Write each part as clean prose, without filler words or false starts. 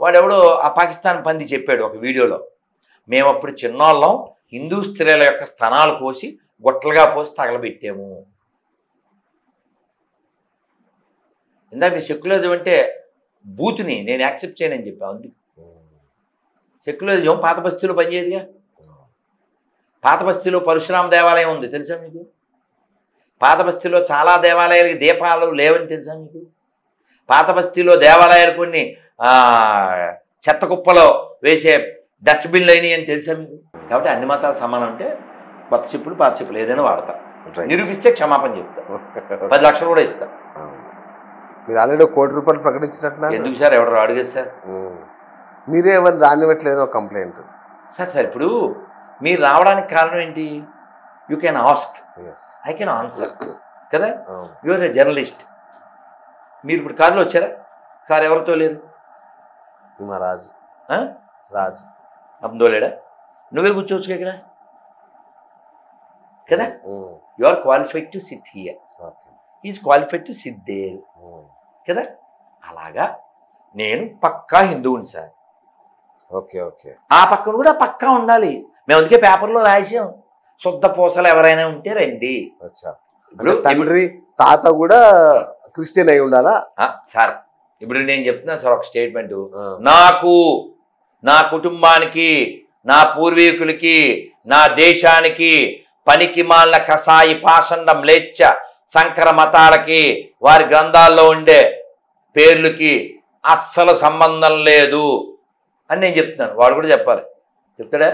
వాడెవడో ఆ పాకిస్తాన్ పంది చెప్పాడు ఒక వీడియోలో, మేము అప్పుడు చిన్నోళ్ళం హిందూ స్త్రీల యొక్క స్తనాలు కోసి గొట్టలుగా పోసి తగలబెట్టాము. ఇందాక మీ సెక్యులరిజం అంటే బూతుని నేను యాక్సెప్ట్ చేయనని చెప్పాను. అందుకు సెక్యులరిజం పాత బస్తీలో పనిచేయదుగా. పాత బస్తీలో పరశురామ దేవాలయం ఉంది తెలుసా మీకు? పాత బస్తీలో చాలా దేవాలయాలకి దీపాలు లేవని తెలుసా మీకు? పాత బస్తీలో దేవాలయాలు కొన్ని చెత్త కుప్పలో వేసే డస్ట్బిన్లు అయినాయి అని తెలుసా మీకు? కాబట్టి అన్ని మతాలు సమానం అంటే కొత్త చెప్పులు పాత చెప్పులు ఏదైనా వాడతా, నిరూపిస్తే క్షమాపణ చెప్తా, 10 లక్షలు కూడా ఇస్తా. మీరు ఆల్రెడీ ₹1 కోటి ప్రకటించినట్టు. ఎందుకు సార్? ఎవరు అడిగేది సార్? మీరే ఎవరు రానివ్వట్లేదు కంప్లైంట్ సార్. ఇప్పుడు మీరు రావడానికి కారణం ఏంటి? You can ask, I can answer కదా. You're a journalist. మీరు ఇప్పుడు కారులో వచ్చారా? కారు ఎవరితో లేరు? మా రాజు అబ్దోలేడా? నువ్వే కూర్చోవచ్చు ఇక్కడ కదా. You are qualified to sit here, is qualified to sit there కదా. అలాగా నేను పక్కా హిందువుని సార్. Okay okay. ఆ పక్కన కూడా పక్కా ఉండాలి. మేము అందుకే పేపర్లో రాసాం, శుద్ధ పూసలు ఎవరైనా ఉంటే రండి. తండ్రి తాత కూడా క్రిస్టియన్ అయి ఉండాలా సార్? ఇప్పుడు నేను చెప్తున్నాను సార్ ఒక స్టేట్మెంట్. నాకు, నా కుటుంబానికి, నా పూర్వీకులకి, నా దేశానికి పనికి మాలిన కసాయి పాషండం లేచ్చ సంకర మతాలకి వారి గ్రంథాల్లో ఉండే పేర్లకి అస్సలు సంబంధం లేదు అని నేను చెప్తున్నాను. వాడు కూడా చెప్పాలి. చెప్తాడా?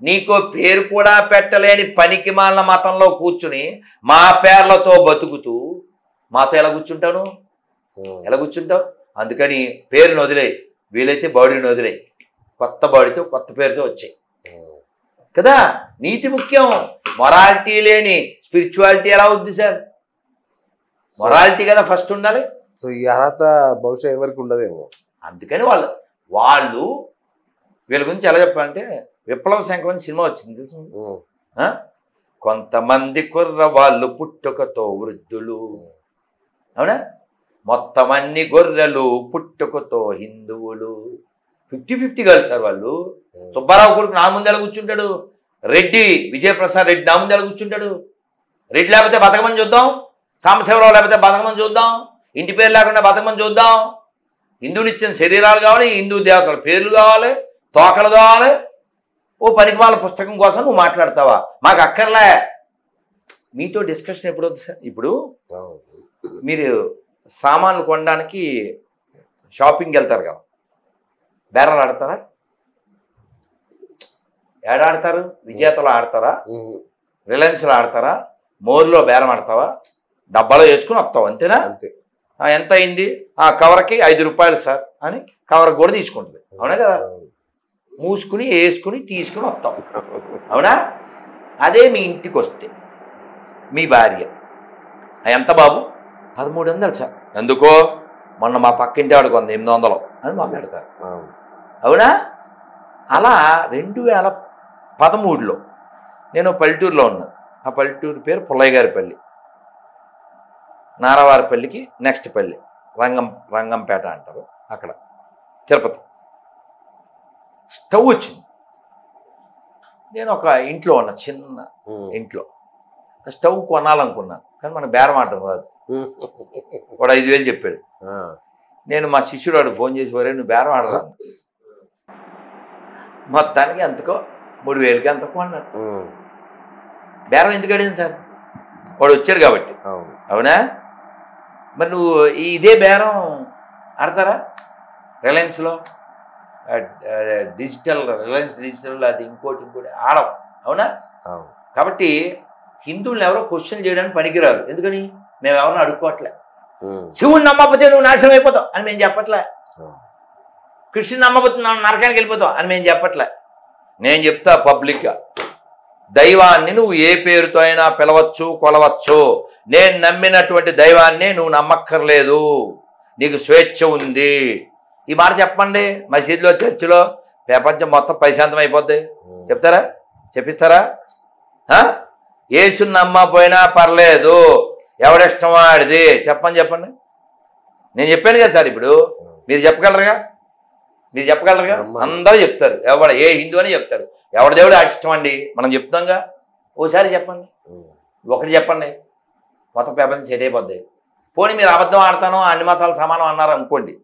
నీకో పేరు కూడా పెట్టలేని పనికి మాలిన మతంలో కూర్చుని మా పేర్లతో బతుకుతూ మాతో ఎలా కూర్చుంటాను? ఎలా కూర్చుంటావు? అందుకని పేరుని వదిలేయి, వీలైతే బాడీని వదిలేయి, కొత్త బాడీతో కొత్త పేరుతో వచ్చాయి కదా. నీతి ముఖ్యం. మొరాలిటీ లేని స్పిరిచువాలిటీ ఎలా అవుద్ది సార్? మొరాలిటీ కదా ఫస్ట్ ఉండాలి. సో ఈ అర్హత బహుశా ఎవరికి ఉండదేమో. అందుకని వాళ్ళు వీళ్ళ గురించి ఎలా చెప్పాలంటే, విప్లవ శంఖం అని సినిమా వచ్చింది తెలుసు. కొంతమంది కుర్ర వాళ్ళు పుట్టుకతో వృద్ధులు, అవునా? మొత్తం అన్ని గొర్రెలు పుట్టుకతో హిందువులు. 50-50 కాదు సార్ వాళ్ళు. సుబ్బారావు కొడుకు నా ముందు ఎలా కూర్చుంటాడు? రెడ్డి విజయప్రసాద్ రెడ్డి నా ముందు ఎలా కూర్చుంటాడు? రెడ్డి లేకపోతే బతకమని చూద్దాం, సాంబశివరావు లేకపోతే బతకమని చూద్దాం, ఇంటి పేరు లేకుండా బతకమని చూద్దాం. హిందువులు ఇచ్చిన శరీరాలు కావాలి, హిందూ దేవతల పేర్లు కావాలి, తోకలు కావాలి. ఓ పనికి వాళ్ళ పుస్తకం కోసం నువ్వు మాట్లాడతావా? మాకు అక్కర్లే. మీతో డిస్కషన్ ఎప్పుడు అవుతుంది సార్? ఇప్పుడు మీరు సామాన్లు కొనడానికి షాపింగ్కి వెళ్తారు కదా, బేరాలు ఆడతారా? ఏడాడతారు? విజేతలో ఆడతారా? రిలయన్స్లో ఆడతారా? మోర్లో బేరం ఆడతావా? డబ్బాలో వేసుకుని వస్తావు అంతేనా? ఎంత అయింది? కవర్కి ₹5 సార్ అని కవర్ కూడా తీసుకుంటుంది, అవునా కదా? మూసుకుని వేసుకుని తీసుకుని వస్తాం, అవునా? అదే మీ ఇంటికి వస్తే మీ భార్య ఎంత బాబు? 1300 సార్. ఎందుకో? మొన్న మా పక్కింటి వాడికి 800 అని మాట్లాడతారు, అవునా? అలా 2013లో నేను పల్లెటూరులో ఉన్నా. ఆ పల్లెటూరు పేరు పుల్లయ్య గారి పల్లి. నారావారిపల్లికి నెక్స్ట్ పల్లి రంగంపేట అంటారు, అక్కడ తిరుపతి. స్టవ్ వచ్చింది. నేను ఒక ఇంట్లో ఉన్నా, చిన్న ఇంట్లో. స్టవ్ కొనాలనుకున్నాను, కానీ మన బేరం ఆడటం రాదు. వాడు 5000 చెప్పాడు. నేను మా శిష్యుడు వాడు ఫోన్ చేసి, వరే నువ్వు బేరం ఆడరా, మొత్తానికి ఎంతకో 3000కి ఎంతకో అన్నాడు. బేరం ఎందుకు అడిగింది సార్? వాడు వచ్చాడు కాబట్టి, అవునా? మరి నువ్వు ఇదే బేరం ఆడతారా? రిలయన్స్లో రిలయన్స్ డిజిటల్ అది ఇంకోటి ఆడం, అవునా? కాబట్టి హిందువులను ఎవరో క్వశ్చన్ చేయడానికి పనికిరారు. ఎందుకని? మేము ఎవరిని అడుక్కోవట్లే. శివుని నమ్మకపోతే నువ్వు నాశనం అయిపోతావు అని మేము చెప్పట్లే. కృష్ణుని నమ్మకపోతే నరకానికి వెళ్ళిపోతావు అని మేము చెప్పట్లే. నేను చెప్తా పబ్లిక్గా, దైవాన్ని నువ్వు ఏ పేరుతో అయినా పిలవచ్చు, కొలవచ్చు. నేను నమ్మినటువంటి దైవాన్ని నువ్వు నమ్మక్కర్లేదు, నీకు స్వేచ్ఛ ఉంది. ఈ మాట చెప్పండి మసీదులో, చర్చిలో, ప్రపంచం మొత్తం ప్రశాంతం అయిపోద్ది. చెప్తారా? చెప్పిస్తారా? యేసుని నమ్మకపోయినా పర్లేదు, ఎవడిష్టం వాడిది చెప్పండి. నేను చెప్పాను కదా సార్. ఇప్పుడు మీరు చెప్పగలరుగా? మీరు చెప్పగలరుగా? అందరూ చెప్తారు. ఏ హిందూ అని చెప్తారు. ఎవరి దేవుడు ఇష్టం అండి మనం చెప్తాంగా. ఓసారి చెప్పండి, ఒకటి చెప్పండి, మొత్తం ప్రపంచం సెట్ అయిపోద్ది. పోనీ మీరు అబద్ధం ఆడతాను అన్ని మతాలు సమానం అన్నారు అనుకోండి,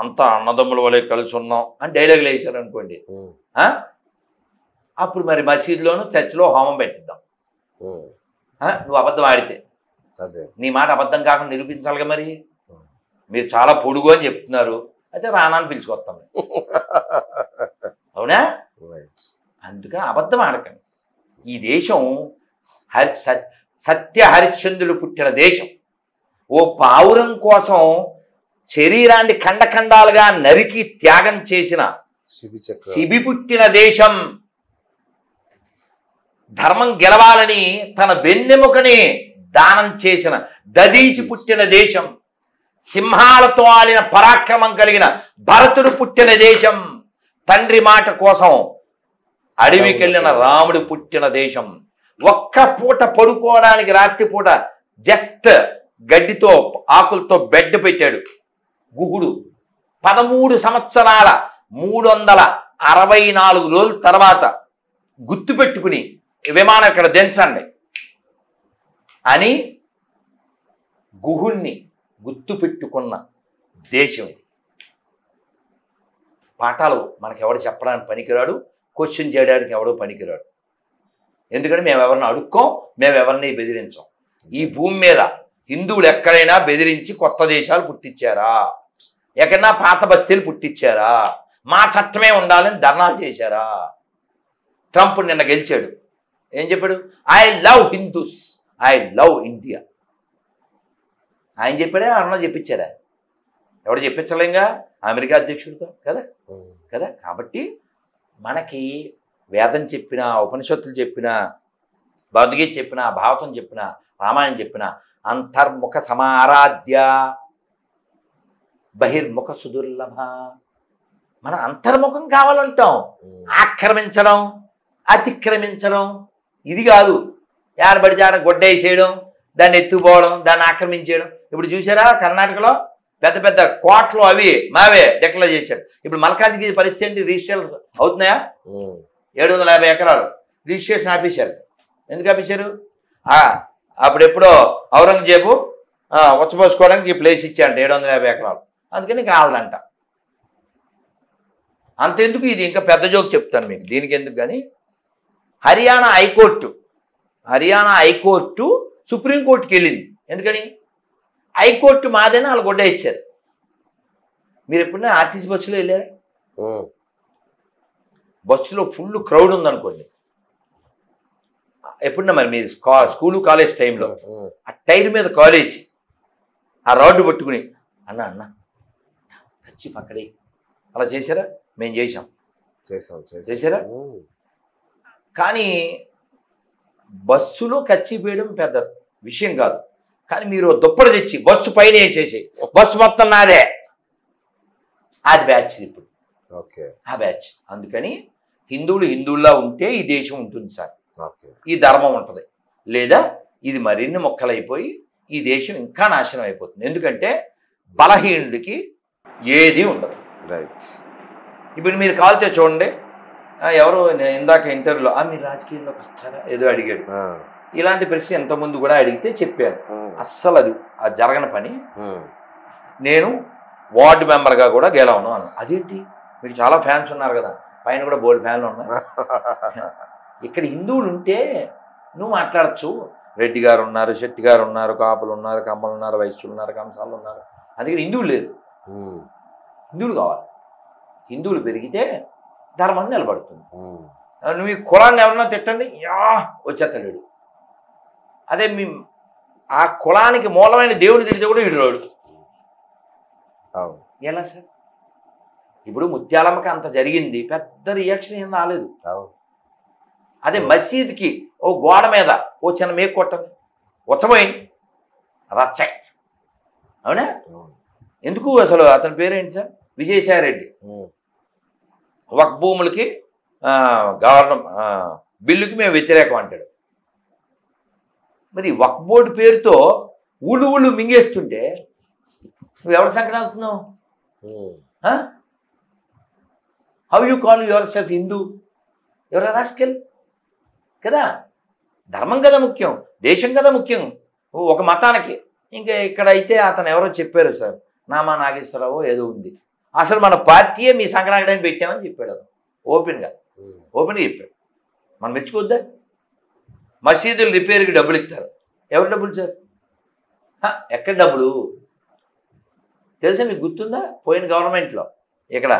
అంతా అన్నదమ్ముల వలె కలిసి ఉన్నాం అని డైలాగులు వేసారు అనుకోండి, అప్పుడు మరి మసీదులోను చర్చిలో హోమం పెట్టిద్దాం. నువ్వు అబద్ధం ఆడితే నీ మాట అబద్ధం కాకుండా నిరూపించాలిగా. మరి మీరు చాలా పొడుగు అని చెప్తున్నారు, అయితే రానాన్ని పిలుచుకొస్తాం. అవునా? అందుకని అబద్ధం ఆడకండి. ఈ దేశం సత్య హరిశ్చంద్రులు పుట్టిన దేశం. ఓ పావురం కోసం శరీరాన్ని ఖండఖండాలుగా నరికి త్యాగం చేసిన శిబి పుట్టిన దేశం. ధర్మం గెలవాలని తన వెన్నెముకని దానం చేసిన దదీచి పుట్టిన దేశం. సింహాలతో ఆలిన పరాక్రమం కలిగిన భరతుడు పుట్టిన దేశం. తండ్రి మాట కోసం అడవికెళ్ళిన రాముడు పుట్టిన దేశం. ఒక్క పూట పడుకోవడానికి రాత్రిపూట జస్ట్ గడ్డితో ఆకులతో బెడ్ పెట్టాడు గుహుడు. 13 సంవత్సరాల 364 రోజుల తర్వాత గుర్తుపెట్టుకుని విమానం ఇక్కడ దించండి అని గుహుణ్ణి గుర్తుపెట్టుకున్న దేశం ఇది. పాఠాలు మనకెవడు చెప్పడానికి పనికిరాడు, క్వశ్చన్ చేయడానికి ఎవడో పనికిరాడు. ఎందుకంటే మేము ఎవరిని అడుక్కోం, మేము ఎవరిని బెదిరించాం. ఈ భూమి మీద హిందువులు ఎక్కడైనా బెదిరించి కొత్త దేశాలు పుట్టించారా? ఎక్కడైనా పాత బస్తీలు పుట్టించారా? మా చట్టమే ఉండాలని ధర్నాలు చేశారా? ట్రంప్ నిన్న గెలిచాడు, ఏం చెప్పాడు? I love Hindus, I love India. ఆయన చెప్పాడే, అన్న చెప్పించారా? ఎవడు చెప్పించలేంగా, అమెరికా అధ్యక్షుడితో కదా కదా. కాబట్టి మనకి వేదం చెప్పిన, ఉపనిషత్తులు చెప్పిన, భగవద్గీత చెప్పిన, భాగవతం చెప్పిన, రామాయణం చెప్పిన అంతర్ముఖ సమారాధ్య బహిర్ముఖ సుదుర్లభ. మన అంతర్ముఖం కావాలంటాం. ఆక్రమించడం, అతిక్రమించడం ఇది కాదు. ఏడబడితే ఆడ గొడ్డేసేయడం, దాన్ని ఎత్తుపోవడం, దాన్ని ఆక్రమించేయడం. ఇప్పుడు చూసారా కర్ణాటకలో పెద్ద పెద్ద కోట్లు అవి మావే డిక్లేర్ చేశారు. ఇప్పుడు మల్కాజ్గిరి పరిస్థితి ఏంటి? రిజిస్ట్రేషన్ అవుతున్నాయా? 750 ఎకరాలు రిజిస్ట్రేషన్ ఆపేశారు. ఎందుకు ఆపేశారు? అప్పుడెప్పుడో ఔరంగజేబు వచ్చపోసుకోవడానికి ఈ ప్లేస్ ఇచ్చారంట 750 ఎకరాలు. అందుకని కావాలంట. అంతెందుకు, ఇది ఇంకా పెద్ద జోక్ చెప్తాను మీకు, దీనికి ఎందుకు కానీ. హర్యానా హైకోర్టు సుప్రీంకోర్టుకి వెళ్ళింది. ఎందుకని? హైకోర్టు మాదేనా వాళ్ళు గొడ్డేసారు. మీరు ఎప్పుడైనా ఆర్టీసీ బస్సులో వెళ్ళారా? బస్సులో ఫుల్ క్రౌడ్ ఉందనుకోండి, ఎప్పుడన్నా మరి మీరు స్కూలు కాలేజ్ టైంలో ఆ టైర్ మీద కాలేసి ఆ రాడ్డు పట్టుకుని అన్న కచ్చి పక్కడే అలా చేశారా? మేము చేశారా? కానీ బస్సులో కచ్చి వేయడం పెద్ద విషయం కాదు. కానీ మీరు దుప్పటి తెచ్చి బస్సు పైన వేసేసి బస్సు మొత్తం నాదే, అది బ్యాచ్ ఇప్పుడు. ఆ బ్యాచ్. అందుకని హిందువుల్లా ఉంటే ఈ దేశం ఉంటుంది సార్, ఈ ధర్మం ఉంటుంది. లేదా ఇది మరిన్ని మొక్కలైపోయి ఈ దేశం ఇంకా నాశనం అయిపోతుంది. ఎందుకంటే బలహీనుడికి ఏది ఉండదు. ఇప్పుడు మీరు కాల్తే చూడండి, ఎవరు ఇందాక ఇంటర్వ్యూలో మీరు రాజకీయాల్లోకి వస్తారా ఏదో అడిగాడు. ఇలాంటి ప్రశ్న ఎంతమంది కూడా అడిగితే చెప్పాను. అస్సలు అది జరగని పని. నేను వార్డు మెంబర్గా కూడా గెలవను అన్న. అదేంటి, మీకు చాలా ఫ్యాన్స్ ఉన్నారు కదా, పైన కూడా బోల్డ్ ఫ్యాన్లు ఉన్నాయి. ఇక్కడ హిందువులు ఉంటే నువ్వు మాట్లాడచ్చు. రెడ్డి గారు ఉన్నారు, శెట్టి గారు ఉన్నారు, కాపులు ఉన్నారు, కమ్మలు ఉన్నారు, వైశ్యులు ఉన్నారు, కంసాలు ఉన్నారు. అందుకని హిందువులు లేదు. హిందువులు కావాలి. హిందువులు పెరిగితే ధర్మం నిలబడుతుంది. నువ్వు ఈ కులాన్ని ఎవరన్నా తిట్టండి, వచ్చేస్తాడు. అదే ఆ కులానికి మూలమైన దేవుని తిరిగితే కూడా వీడు ఎలా సార్? ఇప్పుడు ముత్యాలమ్మకి అంత జరిగింది, పెద్ద రియాక్షన్ ఏం రాలేదు. అదే మసీద్కి ఓ గోడ మీద ఓ చిన్న మేకు కొట్టండి, వచ్చబోయింది రచ్చ. అవునా? ఎందుకు అసలు అతని పేరేంటి సార్? విజయసాయి రెడ్డి. వక్ఫ్ భూములకి బిల్లుకి మేము వ్యతిరేకం అంటాడు. మరి వక్ఫ్ బోర్డు పేరుతో ఊళ్ళు మింగేస్తుంటే నువ్వు ఎవరి సంకటం అవుతున్నావు? How you call your self Hindu? ఎవరు రాస్కెల్ కదా. ధర్మం కదా ముఖ్యం, దేశం కదా ముఖ్యం. ఒక మతానికి ఇంకా ఇక్కడ అయితే అతను ఎవరో చెప్పారు సార్, నామా నాగేశ్వరరావు ఏదో ఉంది, అసలు మన పార్టీయే మీ సంక్రాంతి పెట్టామని చెప్పాడు అతను. ఓపెన్గా చెప్పాడు. మనం మెచ్చుకోద్దా? మసీదులు రిపేర్కి డబ్బులు ఇస్తారు. ఎవరు డబ్బులు సార్? ఎక్కడ డబ్బులు తెలుసా మీకు? గుర్తుందా? పోయిన గవర్నమెంట్లో ఇక్కడ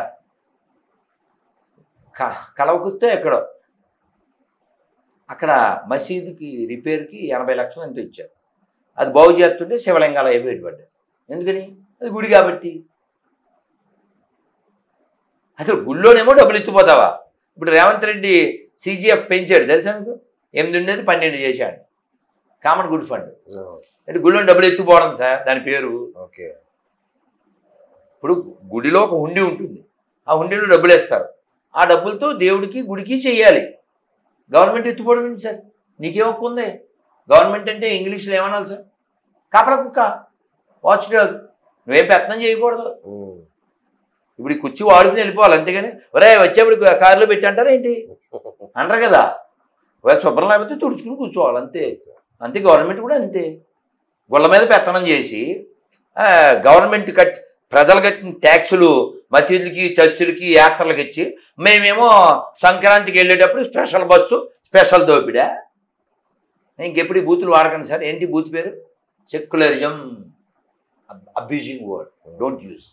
కలవకుర్తో ఎక్కడో అక్కడ మసీదుకి రిపేర్కి 80 లక్షలు ఎంతో ఇచ్చారు. అది బాగు చేస్తుంటే శివలింగాలు అయిపోయేటపడ్డాయి. ఎందుకని? అది గుడి కాబట్టి. అసలు గుళ్ళోనేమో డబ్బులు ఎత్తిపోతావా? ఇప్పుడు రేవంత్ రెడ్డి CGF పెంచాడు తెలుసా మీకు? 8 ఉండేది 12 చేశాడు. కామన్ గుడ్ ఫండ్ అంటే గుళ్ళో డబ్బులు ఎత్తిపోవడం సార్ దాని పేరు. ఓకే. ఇప్పుడు గుడిలో ఒక హుండీ ఉంటుంది, ఆ హుండీలో డబ్బులు వేస్తారు, ఆ డబ్బులతో దేవుడికి గుడికి చెయ్యాలి. గవర్నమెంట్ ఎత్తుపోవడం ఏంటి సార్? నీకేం హక్కు ఉంది? గవర్నమెంట్ అంటే ఇంగ్లీష్లో ఏమనాలి సార్? కాపలా కుక్క, వాచ్ డాగ్. నువ్వేం పెత్తనం చేయకూడదు. ఇప్పుడు ఈ కుర్చీ వాడుకుని వెళ్ళిపోవాలి, అంతేగాని ఒరే వచ్చేప్పుడు కారులో పెట్టి అంటారా ఏంటి అంటారు కదా. ఒకవేళ శుభ్రం లేకపోతే తుడుచుకుని కూర్చోవాలి అంతే. అంతే గవర్నమెంట్ కూడా అంతే. గుళ్ళ మీద పెత్తనం చేసి గవర్నమెంట్ ప్రజలు కట్టిన ట్యాక్సులు మసీదులకి చర్చిలకి యాత్రలకు ఇచ్చి మేమేమో సంక్రాంతికి వెళ్ళేటప్పుడు స్పెషల్ బస్సు స్పెషల్ దోపిడా. ఇంకెప్పుడు ఈ బూతులు వాడకండి సార్. ఏంటి బూత్ పేరు? Secularism, abusing word, don't use.